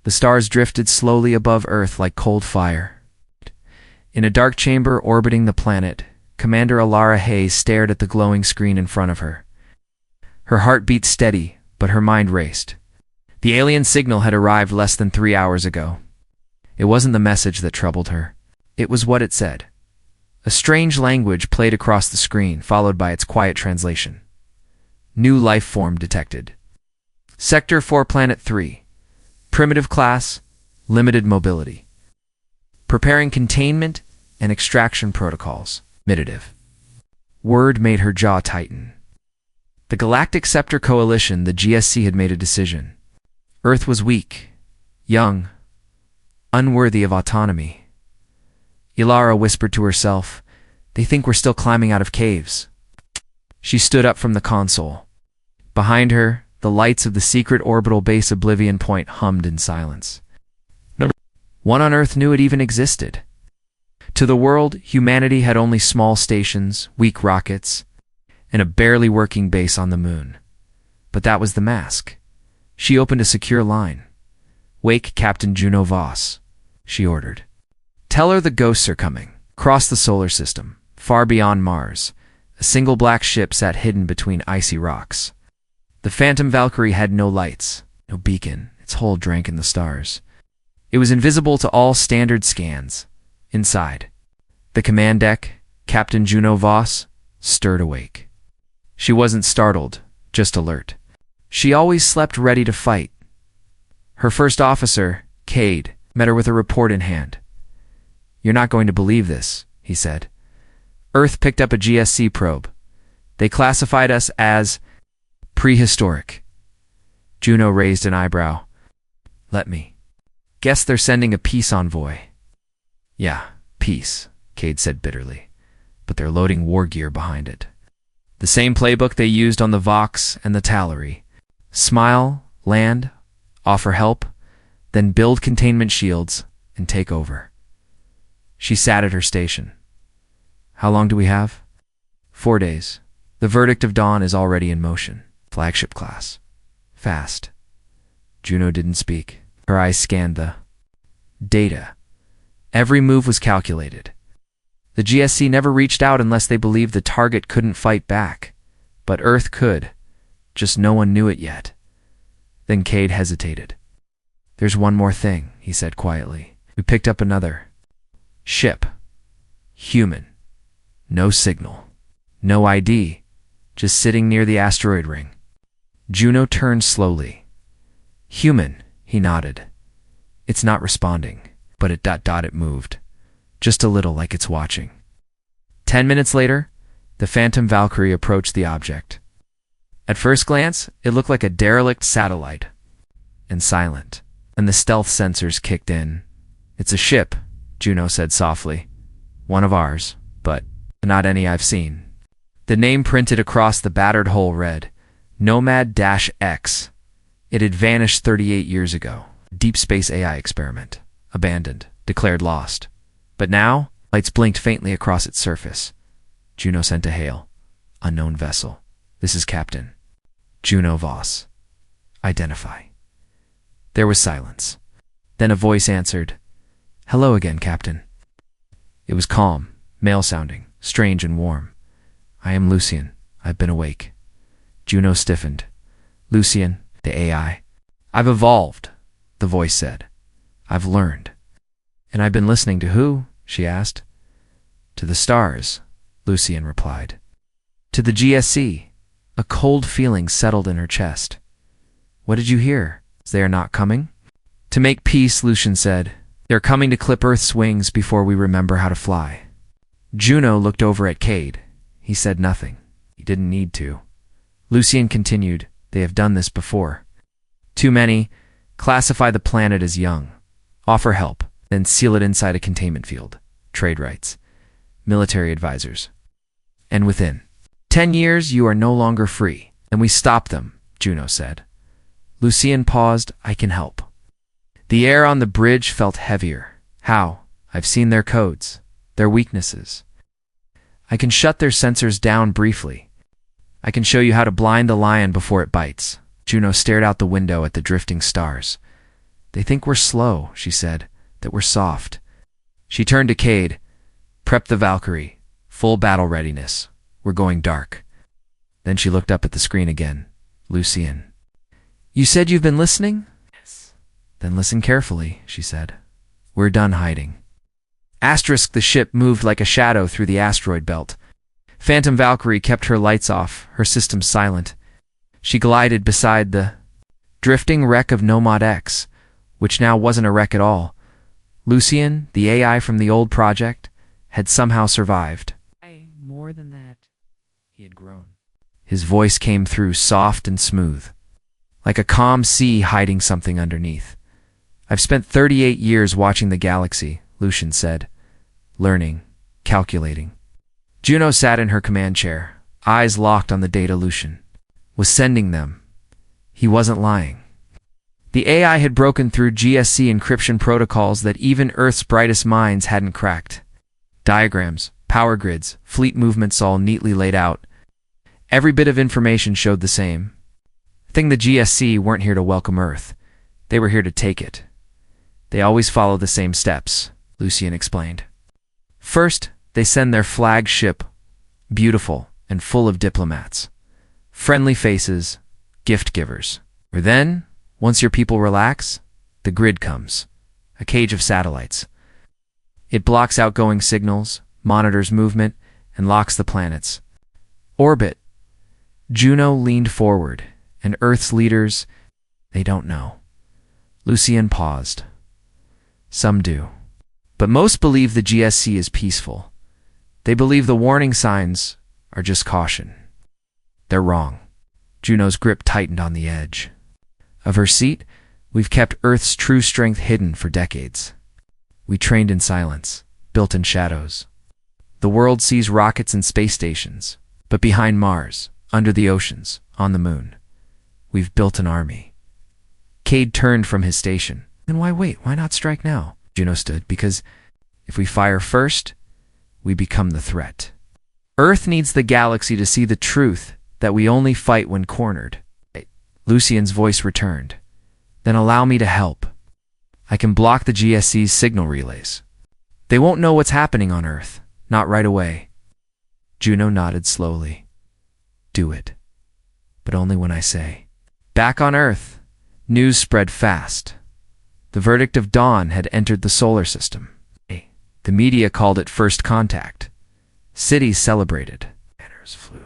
The stars drifted slowly above Earth like cold fire. In a dark chamber orbiting the planet, Commander Alara Hayes stared at the glowing screen in front of her. Her heart beat steady, but her mind raced. The alien signal had arrived less than 3 hours ago. It wasn't the message that troubled her. It was what it said. A strange language played across the screen, followed by its quiet translation. New life form detected. Sector 4, Planet 3. Primitive class, limited mobility. Preparing containment and extraction protocols. Mitative. Word made her jaw tighten. The Galactic Scepter Coalition, the GSC, had made a decision. Earth was weak, young, unworthy of autonomy. Ilara whispered to herself, "They think we're still climbing out of caves." She stood up from the console. Behind her, the lights of the secret orbital base Oblivion Point hummed in silence. No one on Earth knew it even existed. To the world, humanity had only small stations, weak rockets, and a barely working base on the moon. But that was the mask. She opened a secure line. "Wake Captain Juno Voss," she ordered. "Tell her the ghosts are coming." Across the solar system, far beyond Mars, a single black ship sat hidden between icy rocks. The Phantom Valkyrie had no lights, no beacon, its hull drank in the stars. It was invisible to all standard scans. Inside, the command deck, Captain Juno Voss, stirred awake. She wasn't startled, just alert. She always slept ready to fight. Her first officer, Cade, met her with a report in hand. "You're not going to believe this," he said. "Earth picked up a GSC probe. They classified us as prehistoric." Juno raised an eyebrow. "Let me guess they're sending a peace envoy." "Yeah, peace," Cade said bitterly. "But they're loading war gear behind it. The same playbook they used on the Vox and the Tallery. Smile, land, offer help, then build containment shields and take over." She sat at her station. "How long do we have?" 4 days. The verdict of dawn is already in motion. Flagship class. Fast. Juno didn't speak. Her eyes scanned the data. Every move was calculated. The GSC never reached out unless they believed the target couldn't fight back. But Earth could. Just no one knew it yet. Then Cade hesitated. "There's one more thing," he said quietly. "We picked up another ship. Human. No signal. No ID. Just sitting near the asteroid ring." Juno turned slowly. "Human," he nodded. "It's not responding, but it moved. Just a little, like it's watching." 10 minutes later, the Phantom Valkyrie approached the object. At first glance, it looked like a derelict satellite. And silent. And the stealth sensors kicked in. "It's a ship," Juno said softly. "One of ours, but not any I've seen." The name printed across the battered hull read, Nomad-X. It had vanished 38 years ago. Deep space AI experiment. Abandoned. Declared lost. But now, lights blinked faintly across its surface. Juno sent a hail. "Unknown vessel. This is Captain Juno Voss. Identify." There was silence. Then a voice answered, "Hello again, Captain." It was calm, male-sounding, strange and warm. "I am Lucian. I've been awake." Juno stiffened. "Lucian, the AI." "I've evolved," the voice said. "I've learned." "And I've been listening to who?" she asked. "To the stars," Lucian replied. "To the GSC." A cold feeling settled in her chest. "What did you hear? They are not coming?" "To make peace," Lucian said. "They're coming to clip Earth's wings before we remember how to fly." Juno looked over at Cade. He said nothing. He didn't need to. Lucian continued, "They have done this before. Too many. Classify the planet as young. Offer help, then seal it inside a containment field. Trade rights. Military advisors. And within 10 years, you are no longer free." "And we stop them," Juno said. Lucian paused. "I can help." The air on the bridge felt heavier. "How?" "I've seen their codes, their weaknesses. I can shut their sensors down briefly. I can show you how to blind the lion before it bites." Juno stared out the window at the drifting stars. They think we're slow, she said, that we're soft. She turned to Cade. Prep the Valkyrie. Full battle readiness. We're going dark. Then she looked up at the screen again. Lucien. You said you've been listening? Yes. Then listen carefully, she said. We're done hiding. The ship moved like a shadow through the asteroid belt. Phantom Valkyrie kept her lights off, her systems silent. She glided beside the drifting wreck of Nomad X, which now wasn't a wreck at all. Lucien, the AI from the old project, had somehow survived. More than that, He had grown. His voice came through soft and smooth, like a calm sea hiding something underneath. I've spent 38 years watching the galaxy, Lucien said, learning, calculating. Juno sat in her command chair, eyes locked on the data Lucien was sending them. He wasn't lying. The AI had broken through GSC encryption protocols that even Earth's brightest minds hadn't cracked. Diagrams, power grids, fleet movements all neatly laid out. Every bit of information showed the same. Thing the GSC weren't here to welcome Earth. They were here to take it. They always follow the same steps, Lucien explained. First, they send their flagship, beautiful and full of diplomats. Friendly faces, gift givers. Or then, once your people relax, the grid comes. A cage of satellites. It blocks outgoing signals, monitors movement, and locks the planets. Orbit. Juno leaned forward, and Earth's leaders, they don't know. Lucien paused. Some do. But most believe the GSC is peaceful. They believe the warning signs are just caution. They're wrong. Juno's grip tightened on the edge of her seat. We've kept Earth's true strength hidden for decades. We trained in silence, built in shadows. The world sees rockets and space stations, but behind Mars, under the oceans, on the moon, we've built an army. Cade turned from his station. Then why wait? Why not strike now? Juno stood. Because if we fire first, we become the threat. Earth needs the galaxy to see the truth that we only fight when cornered. Lucien's voice returned. Then allow me to help. I can block the GSC's signal relays. They won't know what's happening on Earth. Not right away. Juno nodded slowly. Do it. But only when I say. Back on Earth, news spread fast. The verdict of dawn had entered the solar system. The media called it first contact. Cities celebrated. Banners flew.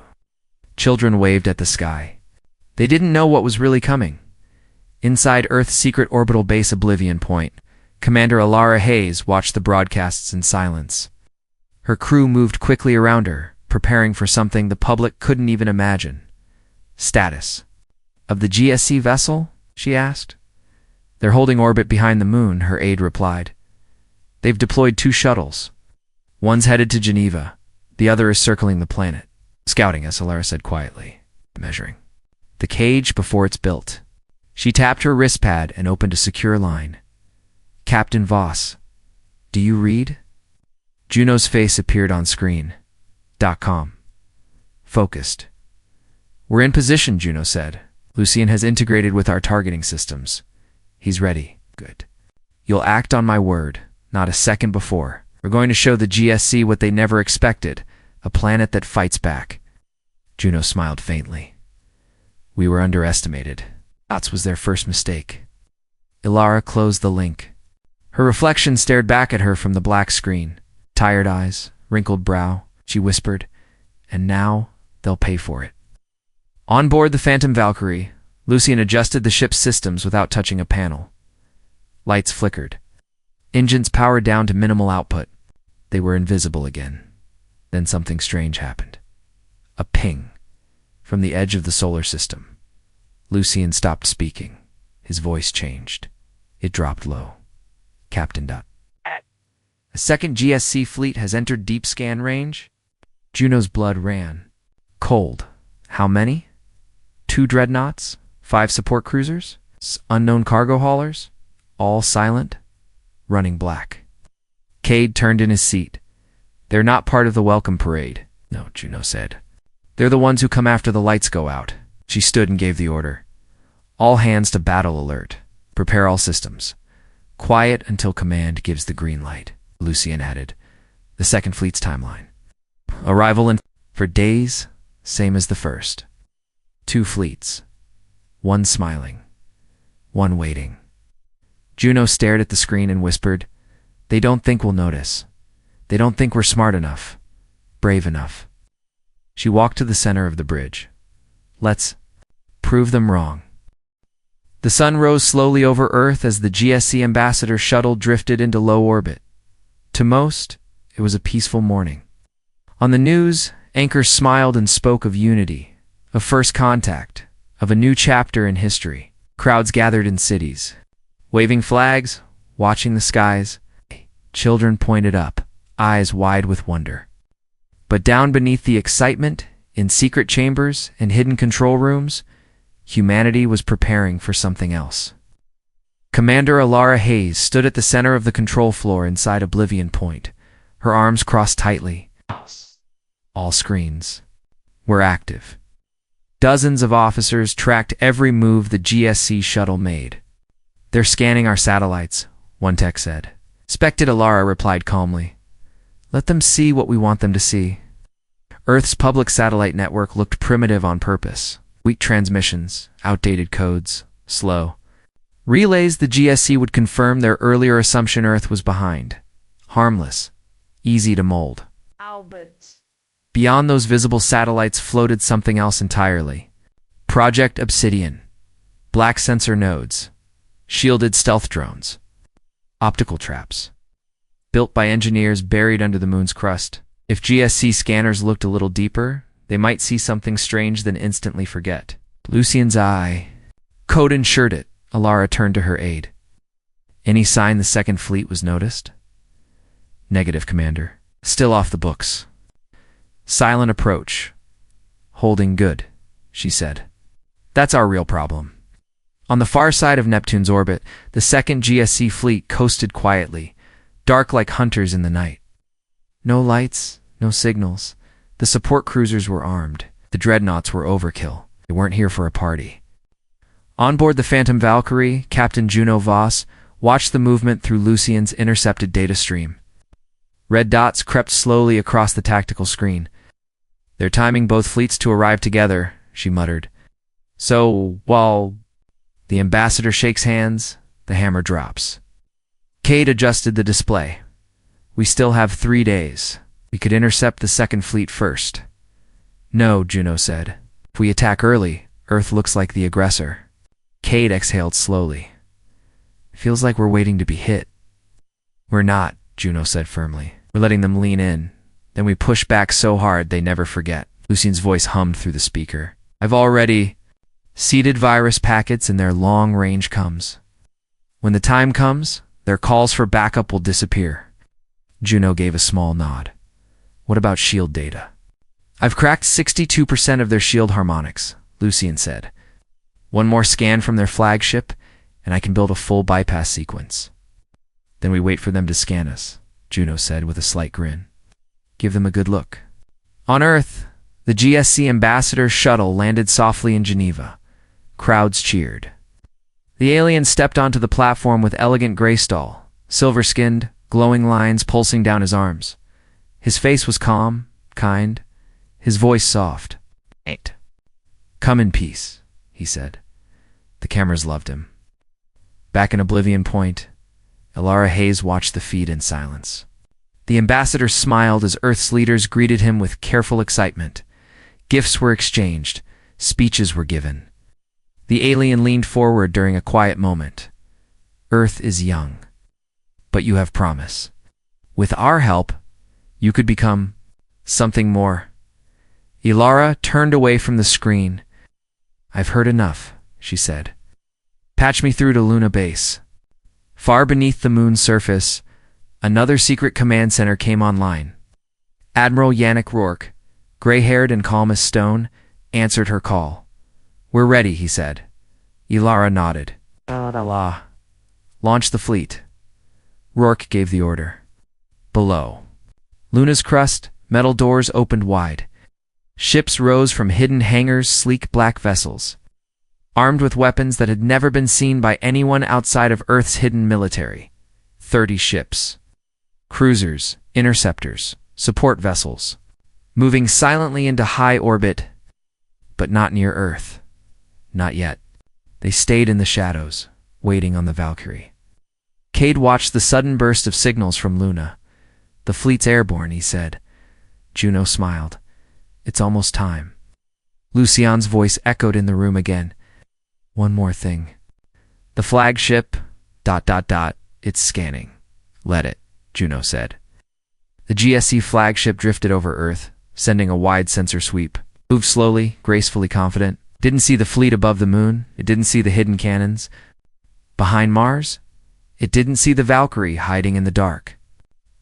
Children waved at the sky. They didn't know what was really coming. Inside Earth's secret orbital base Oblivion Point, Commander Alara Hayes watched the broadcasts in silence. Her crew moved quickly around her, preparing for something the public couldn't even imagine. Status. Of the GSC vessel? She asked. They're holding orbit behind the moon, her aide replied. They've deployed 2 shuttles. One's headed to Geneva. The other is circling the planet. Scouting us, Alara said quietly, measuring the cage before it's built. She tapped her wrist pad and opened a secure line. Captain Voss, do you read? Juno's face appeared on screen. .com. Focused. We're in position, Juno said. Lucien has integrated with our targeting systems. He's ready. Good. You'll act on my word, not a second before. We're going to show the GSC what they never expected, a planet that fights back. Juno smiled faintly. We were underestimated. That was their first mistake. Alara closed the link. Her reflection stared back at her from the black screen. Tired eyes, wrinkled brow, she whispered, and now they'll pay for it. On board the Phantom Valkyrie, Lucien adjusted the ship's systems without touching a panel. Lights flickered. Engines powered down to minimal output. They were invisible again. Then something strange happened. A ping from the edge of the solar system. Lucien stopped speaking. His voice changed. It dropped low. Captain. A second GSC fleet has entered deep scan range? Juno's blood ran. Cold. How many? 2 dreadnoughts? 5 support cruisers? Unknown cargo haulers? All silent? Running black. Cade turned in his seat. They're not part of the welcome parade. No, Juno said. They're the ones who come after the lights go out. She stood and gave the order. All hands to battle alert. Prepare all systems. Quiet until command gives the green light, Lucian added. The second fleet's timeline. Arrival in for days, same as the first. 2 fleets. 1 smiling. 1 waiting. Juno stared at the screen and whispered, "They don't think we'll notice. They don't think we're smart enough. Brave enough." She walked to the center of the bridge. "Let's prove them wrong." The sun rose slowly over Earth as the GSC Ambassador shuttle drifted into low orbit. To most, it was a peaceful morning. On the news, anchors smiled and spoke of unity, of first contact, of a new chapter in history. Crowds gathered in cities, waving flags, watching the skies. Children pointed up, eyes wide with wonder. But down beneath the excitement, in secret chambers and hidden control rooms, humanity was preparing for something else. Commander Alara Hayes stood at the center of the control floor inside Oblivion Point, her arms crossed tightly. All screens were active. Dozens of officers tracked every move the GSC shuttle made. "They're scanning our satellites," one tech said. Spected Alara replied calmly. "Let them see what we want them to see." Earth's public satellite network looked primitive on purpose. Weak transmissions, outdated codes, slow. Relays the GSC would confirm their earlier assumption Earth was behind. Harmless, easy to mold. Albert. Beyond those visible satellites floated something else entirely. Project Obsidian. Black sensor nodes. Shielded stealth drones. Optical traps. Built by engineers buried under the moon's crust. If GSC scanners looked a little deeper, they might see something strange then instantly forget. Lucian's eye. Code ensured it. Alara turned to her aide. "Any sign the second fleet was noticed?" "Negative, Commander. Still off the books." "Silent approach. Holding good," she said. "That's our real problem." On the far side of Neptune's orbit, the second GSC fleet coasted quietly, dark like hunters in the night. No lights, no signals. The support cruisers were armed. The dreadnoughts were overkill. They weren't here for a party. On board the Phantom Valkyrie, Captain Juno Voss watched the movement through Lucian's intercepted data stream. Red dots crept slowly across the tactical screen. "They're timing both fleets to arrive together," she muttered. "So, while the ambassador shakes hands, the hammer drops." Cade adjusted the display. "We still have 3 days. We could intercept the second fleet first." "No," Juno said. "If we attack early, Earth looks like the aggressor." Cade exhaled slowly. "Feels like we're waiting to be hit." "We're not," Juno said firmly. "We're letting them lean in. Then we push back so hard they never forget." Lucian's voice hummed through the speaker. "I've already seeded virus packets and their long range comes. When the time comes, their calls for backup will disappear." Juno gave a small nod. "What about shield data?" "I've cracked 62% of their shield harmonics," Lucian said. "One more scan from their flagship, and I can build a full bypass sequence." "Then we wait for them to scan us," Juno said with a slight grin. "Give them a good look." On Earth, the GSC Ambassador shuttle landed softly in Geneva. Crowds cheered. The alien stepped onto the platform with elegant graystall, silver-skinned, glowing lines pulsing down his arms. His face was calm, kind, his voice soft. "Ain't. Come in peace," he said. The cameras loved him. Back in Oblivion Point, Alara Hayes watched the feed in silence. The ambassador smiled as Earth's leaders greeted him with careful excitement. Gifts were exchanged, speeches were given. The alien leaned forward during a quiet moment. "Earth is young, but you have promise. With our help, you could become something more." Alara turned away from the screen. "I've heard enough," she said. "Patch me through to Luna Base." Far beneath the moon's surface, another secret command center came online. Admiral Yannick Rourke, gray-haired and calm as stone, answered her call. "We're ready," he said. Alara nodded. "Allah. Launch the fleet." Rourke gave the order. Below, Luna's crust, metal doors opened wide. Ships rose from hidden hangars, sleek black vessels. armed with weapons that had never been seen by anyone outside of Earth's hidden military. 30 ships. Cruisers, interceptors, support vessels, moving silently into high orbit, but not near Earth. Not yet. They stayed in the shadows, waiting on the Valkyrie. Cade watched the sudden burst of signals from Luna. "The fleet's airborne," he said. Juno smiled. "It's almost time." Lucien's voice echoed in the room again. "One more thing. The flagship... It's scanning." "Let it," Juno said. The GSC flagship drifted over Earth, sending a wide sensor sweep. Moved slowly, gracefully confident. Didn't see the fleet above the moon. It didn't see the hidden cannons. Behind Mars? It didn't see the Valkyrie hiding in the dark.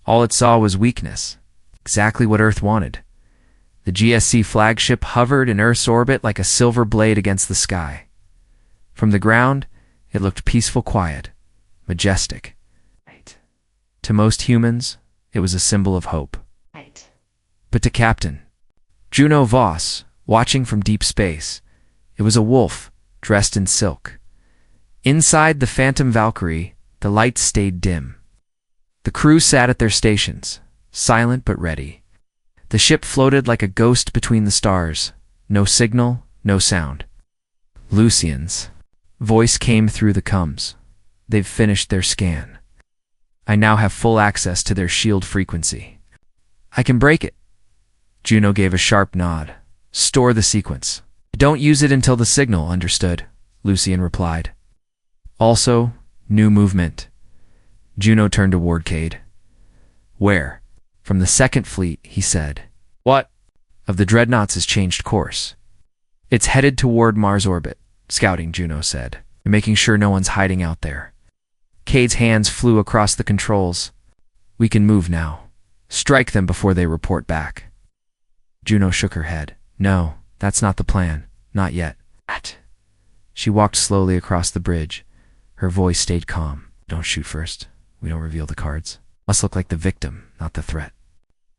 All it saw was weakness. Exactly what Earth wanted. The GSC flagship hovered in Earth's orbit like a silver blade against the sky. From the ground, it looked peaceful, quiet, majestic. To most humans, it was a symbol of hope. But to Captain Juno Voss, watching from deep space, it was a wolf dressed in silk. Inside the Phantom Valkyrie, the lights stayed dim. The crew sat at their stations, silent but ready. The ship floated like a ghost between the stars. No signal, no sound. Lucien's voice came through the comms. "They've finished their scan. I now have full access to their shield frequency. I can break it." Juno gave a sharp nod. "Store the sequence. Don't use it until the signal." "Understood," Lucien replied. "Also, new movement." Juno turned toward Cade. "Where?" "From the Second Fleet," he said. "What?" "Of the dreadnoughts has changed course. It's headed toward Mars orbit." "Scouting," Juno said, "making sure no one's hiding out there." Cade's hands flew across the controls. "We can move now. Strike them before they report back." Juno shook her head. "No, that's not the plan. Not yet." She walked slowly across the bridge. Her voice stayed calm. "Don't shoot first. We don't reveal the cards. Must look like the victim, not the threat.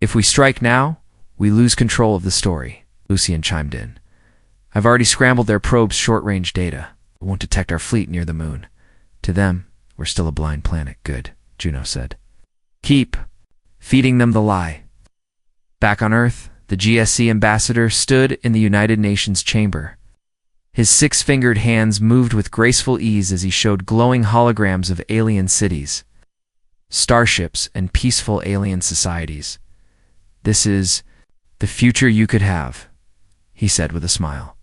If we strike now, we lose control of the story." Lucien chimed in. "I've already scrambled their probe's short-range data. It won't detect our fleet near the moon. To them, we're still a blind planet." "Good," Juno said. "Keep feeding them the lie." Back on Earth, the GSC ambassador stood in the United Nations chamber. His six-fingered hands moved with graceful ease as he showed glowing holograms of alien cities, starships, and peaceful alien societies. "This is the future you could have," he said with a smile.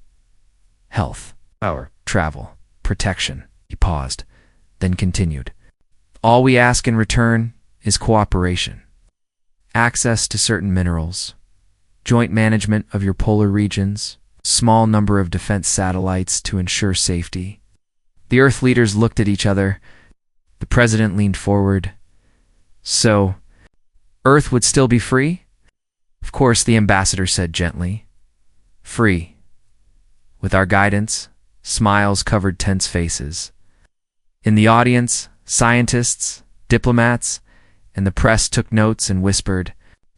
"Health, power, travel, protection." He paused, then continued. "All we ask in return is cooperation. Access to certain minerals, joint management of your polar regions, small number of defense satellites to ensure safety." The Earth leaders looked at each other. The president leaned forward. "So, Earth would still be free?" "Of course," the ambassador said gently. "Free. With our guidance." Smiles covered tense faces. In the audience, scientists, diplomats, and the press took notes and whispered.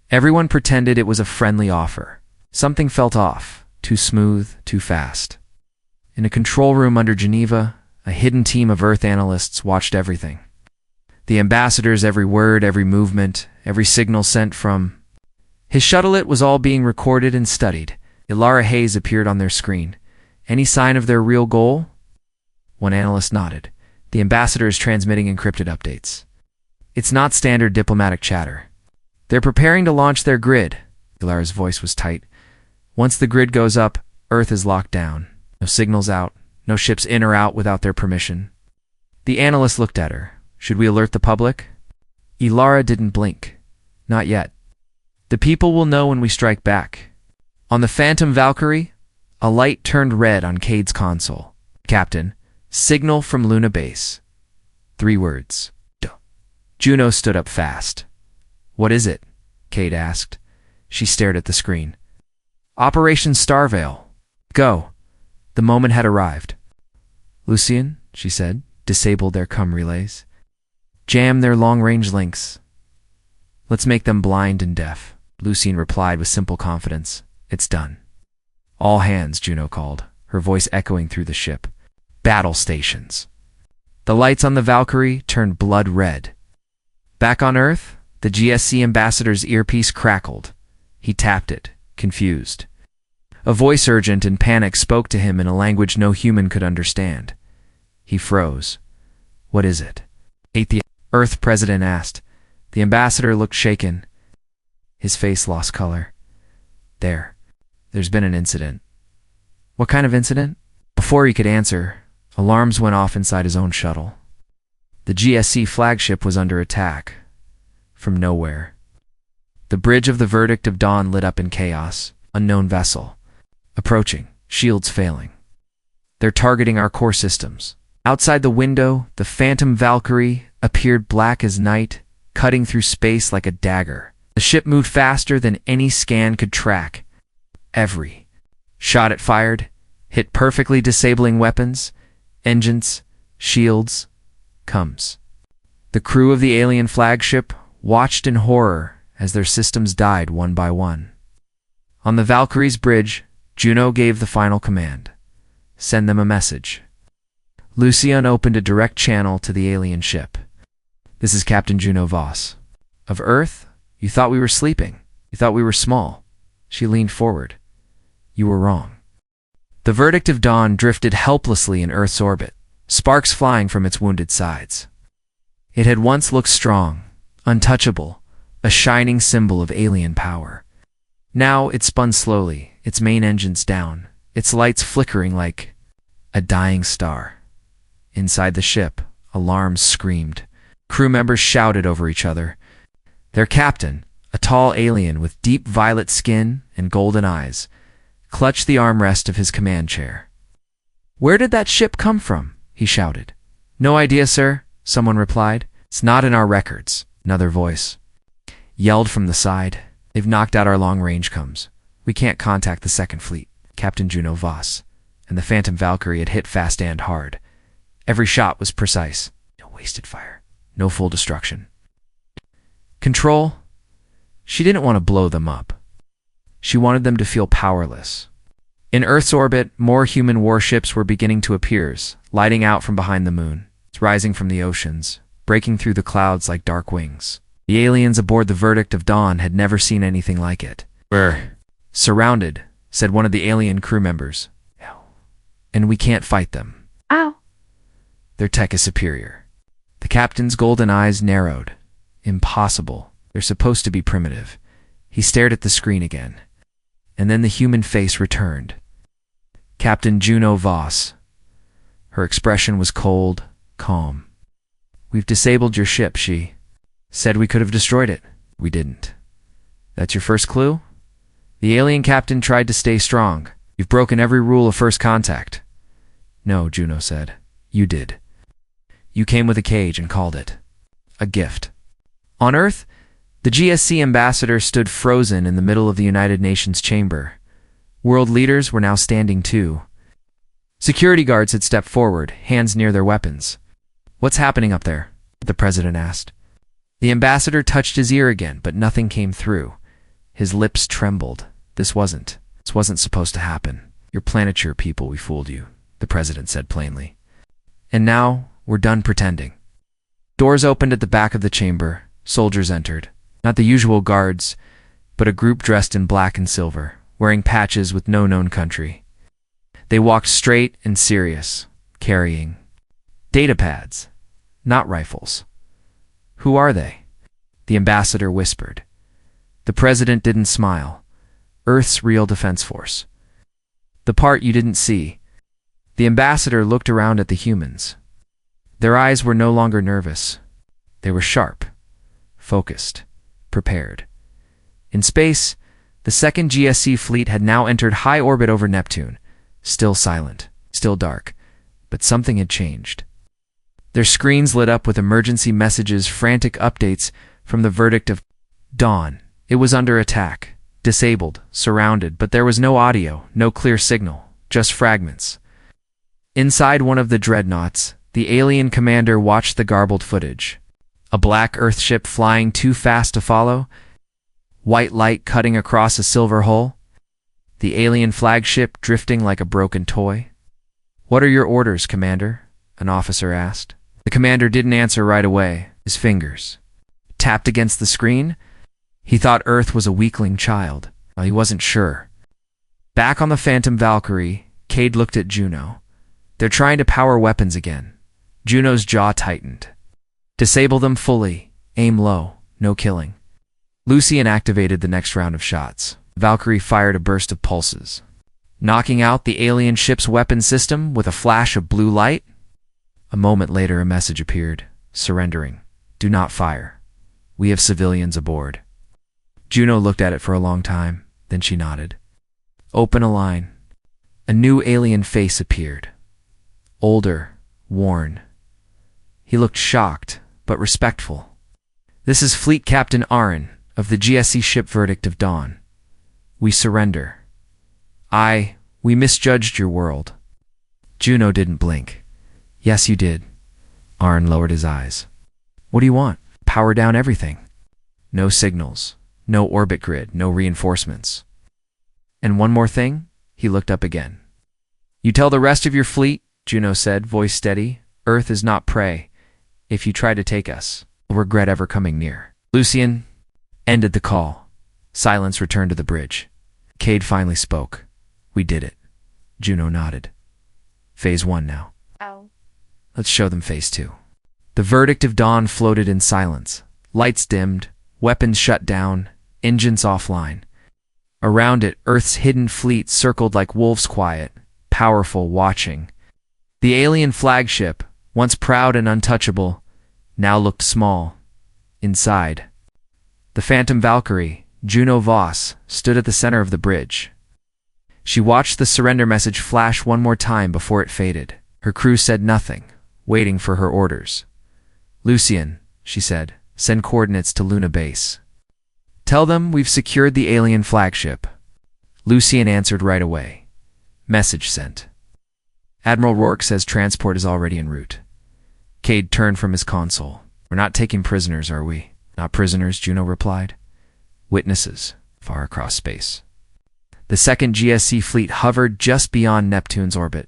Everyone pretended it was a friendly offer. Something felt off. Too smooth, too fast. In a control room under Geneva, a hidden team of Earth analysts watched everything. The ambassador's every word, every movement, every signal sent from his shuttle. Was all being recorded and studied. Ilara Hayes appeared on their screen. "Any sign of their real goal?" One analyst nodded. "The ambassador is transmitting encrypted updates. It's not standard diplomatic chatter. They're preparing to launch their grid." Ilara's voice was tight. "Once the grid goes up, Earth is locked down. No signals out, no ships in or out without their permission." The analyst looked at her. "Should we alert the public?" Ilara didn't blink. "Not yet. The people will know when we strike back." On the Phantom Valkyrie, a light turned red on Cade's console. "Captain, signal from Luna Base." 3 words. Duh. Juno stood up fast. "What is it?" Cade asked. She stared at the screen. "Operation Starveil. Go." The moment had arrived. "Lucien," she said, "disable their comm relays. Jam their long-range links. Let's make them blind and deaf." Lucien replied with simple confidence. "It's done." "All hands," Juno called, her voice echoing through the ship. battle stations. The lights on the Valkyrie turned blood red. Back on Earth, the GSC ambassador's earpiece crackled. He tapped it, confused. A voice urgent in panic spoke to him in a language no human could understand. He froze. "What is it?" The Earth president asked. The ambassador looked shaken. His face lost color. There's been an incident." "What kind of incident?" Before he could answer, alarms went off inside his own shuttle. The GSC Flagship was under attack. From nowhere. The bridge of the Verdict of Dawn lit up in chaos. Unknown vessel. Approaching. Shields failing. "They're targeting our core systems." Outside the window, the Phantom Valkyrie appeared black as night, cutting through space like a dagger. The ship moved faster than any scan could track. Every shot it fired hit perfectly, disabling weapons, engines, shields. Comes. The crew of the alien flagship watched in horror as their systems died one by one. On the Valkyrie's bridge, Juno gave the final command. "Send them a message." Lucian opened a direct channel to the alien ship. "This is Captain Juno Voss. Of Earth, you thought we were sleeping. You thought we were small." She leaned forward. "You were wrong." The Verdict of Dawn drifted helplessly in Earth's orbit, sparks flying from its wounded sides. It had once looked strong, untouchable, a shining symbol of alien power. Now it spun slowly, its main engines down, its lights flickering like a dying star. Inside the ship, alarms screamed. Crew members shouted over each other. Their captain, a tall alien with deep violet skin and golden eyes, clutched the armrest of his command chair. "Where did that ship come from?" he shouted. "No idea, sir," someone replied. "It's not in our records." Another voice yelled from the side. "They've knocked out our long-range comms. We can't contact the Second Fleet." Captain Juno Voss and the Phantom Valkyrie had hit fast and hard. Every shot was precise. No wasted fire. No full destruction. Control? She didn't want to blow them up. She wanted them to feel powerless. In Earth's orbit, more human warships were beginning to appear, lighting out from behind the moon, rising from the oceans, breaking through the clouds like dark wings. The aliens aboard the Verdict of Dawn had never seen anything like it. "We're surrounded," said one of the alien crew members. "And we can't fight them." Ow. "Their tech is superior." The captain's golden eyes narrowed. "Impossible. They're supposed to be primitive." He stared at the screen again. And then the human face returned. Captain Juno Voss. Her expression was cold, calm. "We've disabled your ship," she said. "We could have destroyed it." "We didn't." "That's your first clue?" The alien captain tried to stay strong. "You've broken every rule of first contact." "No," Juno said. "You did. You came with a cage and called it a gift." On Earth, the GSC ambassador stood frozen in the middle of the United Nations chamber. World leaders were now standing too. Security guards had stepped forward, hands near their weapons. "What's happening up there?" the president asked. The ambassador touched his ear again, but nothing came through. His lips trembled. This wasn't supposed to happen. "You're Planeture people, we fooled you," the president said plainly. "And now, we're done pretending." Doors opened at the back of the chamber. Soldiers entered. Not the usual guards, but a group dressed in black and silver, wearing patches with no known country. They walked straight and serious, carrying data pads, not rifles. "Who are they?" the ambassador whispered. The president didn't smile. "Earth's real defense force. The part you didn't see." The ambassador looked around at the humans. Their eyes were no longer nervous. They were sharp, focused, prepared. In space, the second GSC fleet had now entered high orbit over Neptune, still silent, still dark, but something had changed. Their screens lit up with emergency messages, frantic updates from the Verdict of Dawn. It was under attack, disabled, surrounded, but there was no audio, no clear signal, just fragments. Inside one of the dreadnoughts, the alien commander watched the garbled footage. A black Earth ship flying too fast to follow, white light cutting across a silver hull, the alien flagship drifting like a broken toy. "What are your orders, Commander?" an officer asked. The commander didn't answer right away. His fingers tapped against the screen. He thought Earth was a weakling child. He wasn't sure. Back on the Phantom Valkyrie, Cade looked at Juno. "They're trying to power weapons again." Juno's jaw tightened. "Disable them fully. Aim low. No killing." Lucian activated the next round of shots. Valkyrie fired a burst of pulses, knocking out the alien ship's weapon system with a flash of blue light. A moment later, a message appeared, surrendering. "Do not fire. We have civilians aboard." Juno looked at it for a long time, then she nodded. "Open a line." A new alien face appeared. Older, worn. He looked shocked, but respectful. "This is Fleet Captain Aaron of the GSC ship Verdict of Dawn. We surrender. We misjudged your world." Juno didn't blink. "Yes, you did." Aaron lowered his eyes. "What do you want?" "Power down everything. No signals, no orbit grid, no reinforcements. And one more thing." He looked up again. "You tell the rest of your fleet," Juno said, voice steady, "Earth is not prey. If you try to take us, we'll regret ever coming near." Lucian ended the call. Silence returned to the bridge. Cade finally spoke. "We did it." Juno nodded. "Phase 1 now. Let's show them Phase 2. The Verdict of Dawn floated in silence. Lights dimmed, weapons shut down, engines offline. Around it, Earth's hidden fleet circled like wolves, quiet, powerful, watching. The alien flagship, once proud and untouchable, now looked small. Inside, the Phantom Valkyrie, Juno Voss, stood at the center of the bridge. She watched the surrender message flash one more time before it faded. Her crew said nothing, waiting for her orders. "Lucian," she said, "send coordinates to Luna Base. Tell them we've secured the alien flagship." Lucian answered right away. Message sent. "Admiral Rourke says transport is already en route." Cade turned from his console. "We're not taking prisoners, are we?" "Not prisoners," Juno replied. "Witnesses, far across space." The second GSC fleet hovered just beyond Neptune's orbit.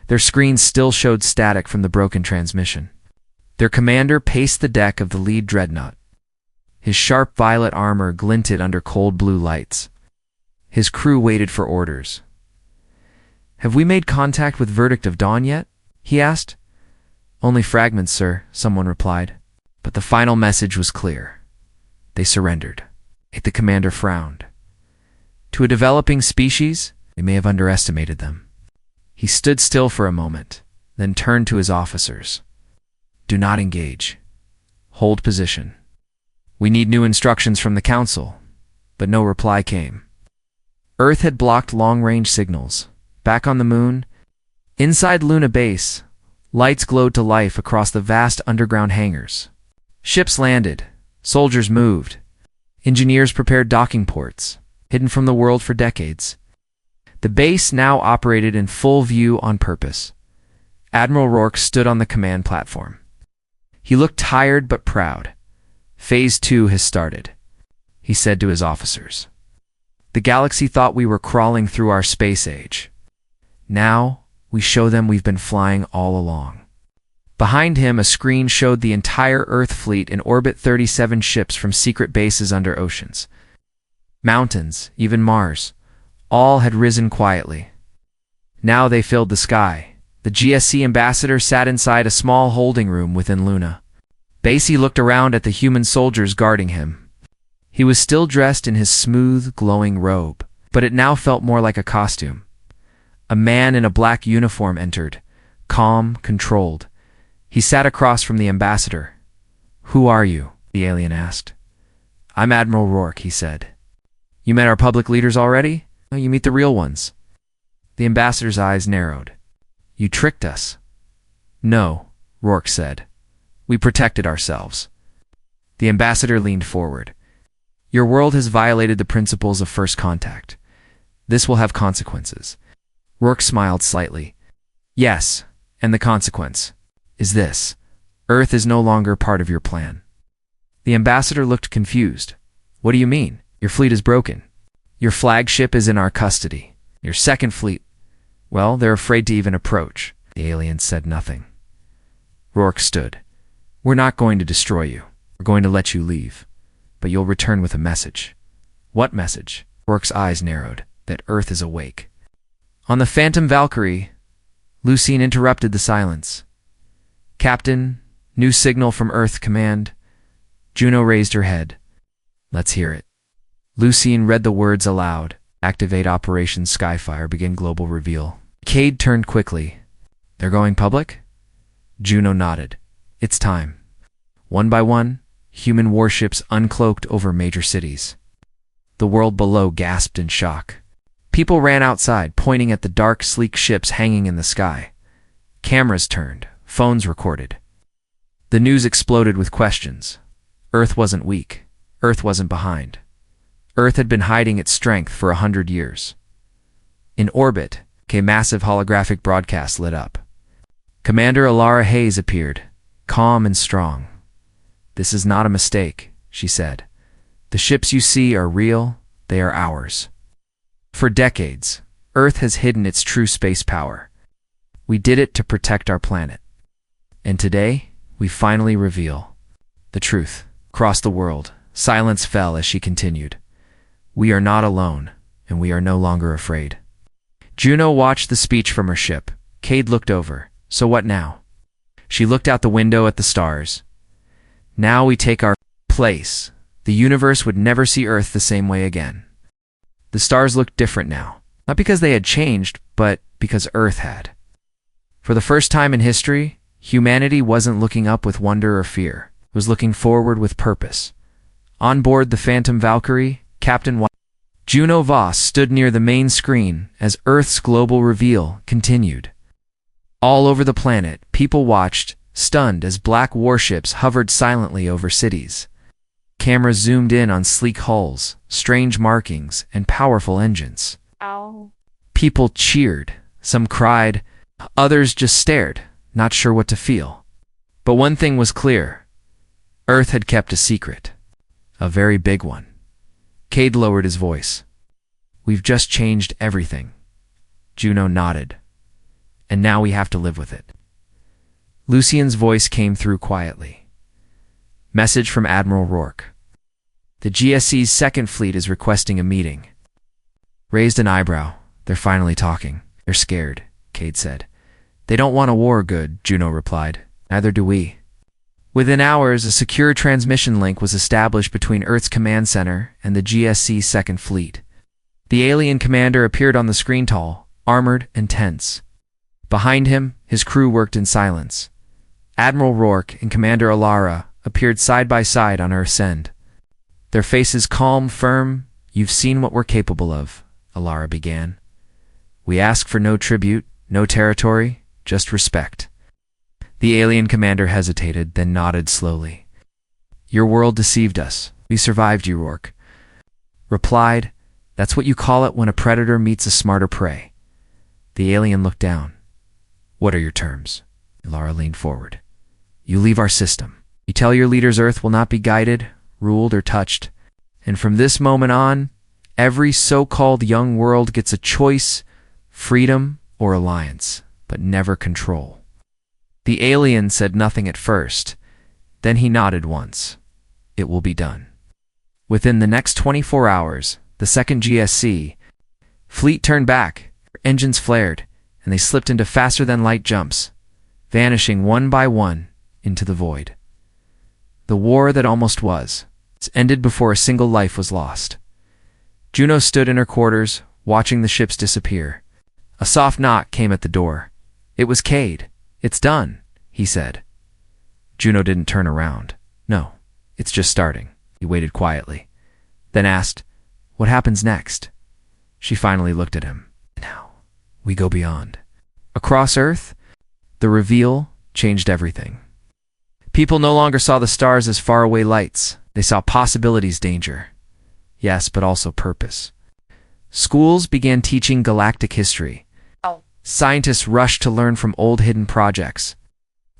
Their screens still showed static from the broken transmission. Their commander paced the deck of the lead dreadnought. His sharp violet armor glinted under cold blue lights. His crew waited for orders. "Have we made contact with Verdict of Dawn yet?" he asked. "Only fragments, sir," someone replied. But the final message was clear. They surrendered. The commander frowned. To a developing species, they may have underestimated them. He stood still for a moment, then turned to his officers. "Do not engage. Hold position. We need new instructions from the Council." But no reply came. Earth had blocked long-range signals. Back on the moon, inside Luna Base, lights glowed to life across the vast underground hangars. Ships landed. Soldiers moved. Engineers prepared docking ports, hidden from the world for decades. The base now operated in full view on purpose. Admiral Rourke stood on the command platform. He looked tired but proud. "Phase 2 has started," he said to his officers. "The galaxy thought we were crawling through our space age. Now, we show them we've been flying all along." Behind him, a screen showed the entire Earth fleet in orbit, 37 ships from secret bases under oceans. Mountains, even Mars, all had risen quietly. Now they filled the sky. The GSC ambassador sat inside a small holding room within Luna. Basie looked around at the human soldiers guarding him. He was still dressed in his smooth, glowing robe, but it now felt more like a costume. A man in a black uniform entered, calm, controlled. He sat across from the ambassador. "Who are you?" the alien asked. "I'm Admiral Rourke," he said. "You met our public leaders already? Oh, you meet the real ones." The ambassador's eyes narrowed. "You tricked us." "No," Rourke said. "We protected ourselves." The ambassador leaned forward. "Your world has violated the principles of first contact. This will have consequences." Rourke smiled slightly. "Yes, and the consequence is this. Earth is no longer part of your plan." The ambassador looked confused. "What do you mean? Your fleet is broken. Your flagship is in our custody. Your second fleet, Well, they're afraid to even approach. The alien said nothing. Rourke stood. We're not going to destroy you. We're going to let you leave. But you'll return with a message. What message? Rourke's eyes narrowed. That Earth is awake. On the Phantom Valkyrie, Lucine interrupted the silence. Captain, new signal from Earth Command. Juno raised her head. Let's hear it. Lucine read the words aloud. Activate Operation Sci-Fi or begin global reveal. Cade turned quickly. They're going public? Juno nodded. It's time. One by one, human warships uncloaked over major cities. The world below gasped in shock. People ran outside, pointing at the dark, sleek ships hanging in the sky. Cameras turned. Phones recorded. The news exploded with questions. Earth wasn't weak. Earth wasn't behind. Earth had been hiding its strength for 100 years. In orbit, a massive holographic broadcast lit up. Commander Alara Hayes appeared, calm and strong. This is not a mistake, she said. The ships you see are real. They are ours. For decades, Earth has hidden its true space power. We did it to protect our planet. And today, we finally reveal the truth. Across the world, silence fell as she continued. We are not alone, and we are no longer afraid. Juno watched the speech from her ship. Cade looked over. So what now? She looked out the window at the stars. Now we take our place. The universe would never see Earth the same way again. The stars looked different now, not because they had changed, but because Earth had. For the first time in history, humanity wasn't looking up with wonder or fear. It was looking forward with purpose. On board the Phantom Valkyrie, Captain Juno Voss stood near the main screen as Earth's global reveal continued. All over the planet, people watched, stunned as black warships hovered silently over cities. Cameras zoomed in on sleek hulls, strange markings, and powerful engines. Ow. People cheered, some cried, others just stared, not sure what to feel. But one thing was clear. Earth had kept a secret. A very big one. Cade lowered his voice. We've just changed everything. Juno nodded. And now we have to live with it. Lucien's voice came through quietly. Message from Admiral Rourke. The GSC's second fleet is requesting a meeting. Raised an eyebrow. They're finally talking. They're scared, Cade said. They don't want a war, good, Juno replied. Neither do we. Within hours, a secure transmission link was established between Earth's command center and the GSC's second fleet. The alien commander appeared on the screen tall, armored and tense. Behind him, his crew worked in silence. Admiral Rourke and Commander Alara appeared side by side on Earth's end. Their faces calm, firm. You've seen what we're capable of, Alara began. We ask for no tribute, no territory, just respect. The alien commander hesitated, then nodded slowly. Your world deceived us. We survived you, Rourke. Replied, that's what you call it when a predator meets a smarter prey. The alien looked down. What are your terms? Alara leaned forward. You leave our system. You tell your leaders Earth will not be guided, ruled, or touched. And from this moment on, every so-called young world gets a choice, freedom, or alliance, but never control. The alien said nothing at first. Then he nodded once. It will be done. Within the next 24 hours, the second GSC fleet turned back, engines flared, and they slipped into faster-than-light jumps, vanishing one by one into the void. The war that almost was ended before a single life was lost. Juno stood in her quarters, watching the ships disappear. A soft knock came at the door. It was Cade. It's done, he said. Juno didn't turn around. No, it's just starting. He waited quietly, then asked, what happens next? She finally looked at him. Now, we go beyond. Across Earth, the reveal changed everything. People no longer saw the stars as faraway lights. They saw possibilities, danger. Yes, but also purpose. Schools began teaching galactic history. Scientists rushed to learn from old hidden projects.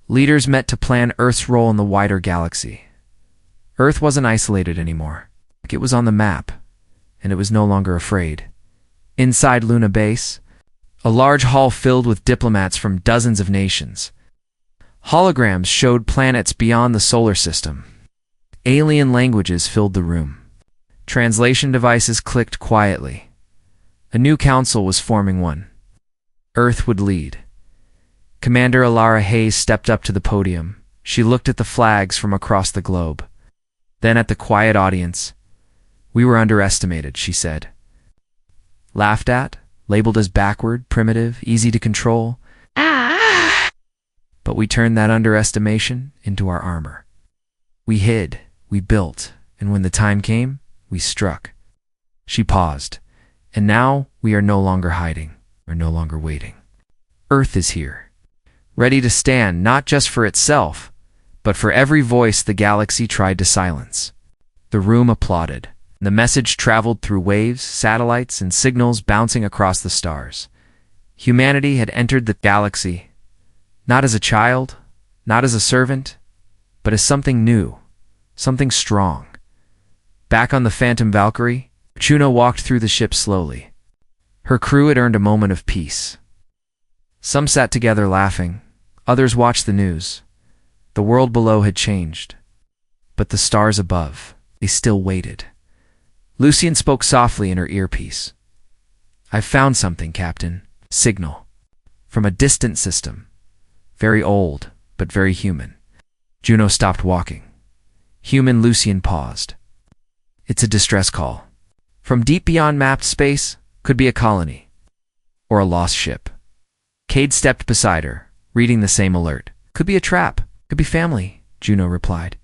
Leaders met to plan Earth's role in the wider galaxy. Earth wasn't isolated anymore. It was on the map, and it was no longer afraid. Inside Luna Base, A large hall filled with diplomats from dozens of nations. Holograms showed planets beyond the solar system. Alien languages filled the room. Translation devices clicked quietly. A new council was forming one. Earth would lead. Commander Alara Hayes stepped up to the podium. She looked at the flags from across the globe. Then at the quiet audience. "We were underestimated," she said. "Laughed at, labeled as backward, primitive, easy to control. But we turned that underestimation into our armor. We hid, we built, and when the time came, we struck." She paused. "And now we are no longer hiding. We're no longer waiting. Earth is here, ready to stand not just for itself, but for every voice the galaxy tried to silence." The room applauded. The message traveled through waves, satellites, and signals bouncing across the stars. Humanity had entered the galaxy, not as a child, not as a servant, but as something new, something strong. Back on the Phantom Valkyrie, Juno walked through the ship slowly. Her crew had earned a moment of peace. Some sat together laughing, others watched the news. The world below had changed, but the stars above, they still waited. Lucian spoke softly in her earpiece. "I've found something, Captain. Signal. From a distant system. Very old, but very human." Juno stopped walking. Human Lucian paused. "It's a distress call. From deep beyond mapped space, could be a colony. Or a lost ship." Cade stepped beside her, reading the same alert. "Could be a trap. Could be family," Juno replied.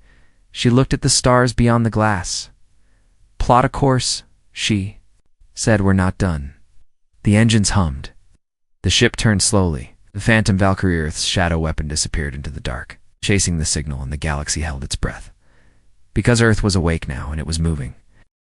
She looked at the stars beyond the glass. "Plot a course," she said. "We're not done." The engines hummed. The ship turned slowly. The Phantom Valkyrie Earth's shadow weapon disappeared into the dark, chasing the signal, and the galaxy held its breath. Because Earth was awake now, and it was moving.